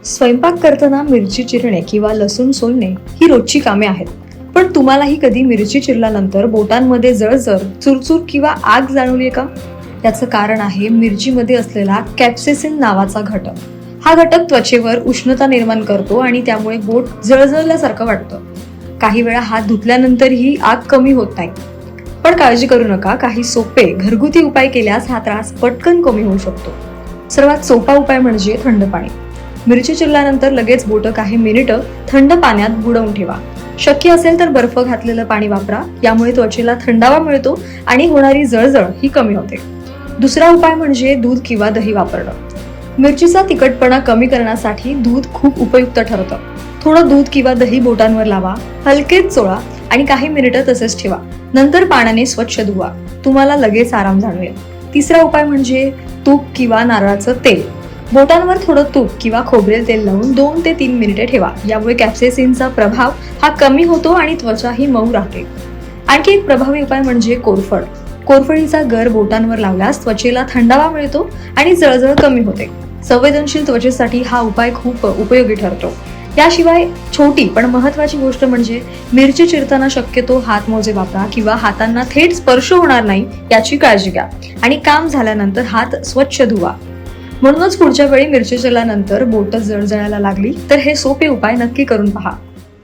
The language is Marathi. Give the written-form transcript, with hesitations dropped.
स्वयंपाक करताना मिरची चिरणे किंवा लसूण सोलणे ही रोजची कामे आहेत. पण तुम्हालाही कधी मिरची चिरल्यानंतर बोटांमध्ये जळजळ, चुरचूर किंवा आग जाणवली का? याचं कारण आहे मिरचीमध्ये असलेला कॅप्सेसिन नावाचा घटक. हा घटक त्वचेवर उष्णता निर्माण करतो आणि त्यामुळे बोट जळजळल्यासारखं वाटतं. काही वेळा हात धुतल्यानंतरही आग कमी होत नाही. पण काळजी करू नका, काही सोपे घरगुती उपाय केल्यास हा त्रास पटकन कमी होऊ शकतो. सर्वात सोपा उपाय म्हणजे थंड पाणी. मिरची चिरल्यानंतर लगेच बोटं काही मिनिटं थंड पाण्यात बुडवून ठेवा. शक्य असेल तर बर्फ घातलेलं पाणी वापरा. यामुळे त्वचेला थंडावा मिळतो आणि होणारी जळजळ ही कमी होते. दुसरा उपाय म्हणजे दूध किंवा दही वापरणं. मिरचीचा तिखटपणा कमी करण्यासाठी दूध खूप उपयुक्त ठरतं. थोडं दूध किंवा दही बोटांवर लावा, हलकेच चोळा आणि काही मिनिटं तसेच ठेवा. नंतर पाण्याने स्वच्छ धुवा. तुम्हाला लगेच आराम जाणवेल. तिसरा उपाय म्हणजे तूप किंवा नारळाचं तेल. बोटांवर थोडं तूप किंवा खोबरेल तेल लावून 2 ते 3 मिनिटे ठेवा. यामुळे कॅप्सेसिनचा प्रभाव हा कमी होतो आणि त्वचाही मऊ राहते. आणखी एक प्रभावी उपाय म्हणजे कोरफड. कोरफडीचा गर बोटांवर लावल्यास त्वचेला थंडावा मिळतो आणि जळजळ कमी होते. संवेदनशील त्वचेसाठी हा उपाय खूप उपयोगी ठरतो. याशिवाय छोटी पण महत्वाची गोष्ट म्हणजे मिरची चिरताना शक्यतो हातमोजे वापरा किंवा हातांना थेट स्पर्श होणार नाही याची काळजी घ्या आणि काम झाल्यानंतर हात स्वच्छ धुवा. म्हणूनच पुढच्या वेळी मिरची चिरल्यानंतर बोटं जळजळायला लागली तर हे सोपे उपाय नक्की करून पहा.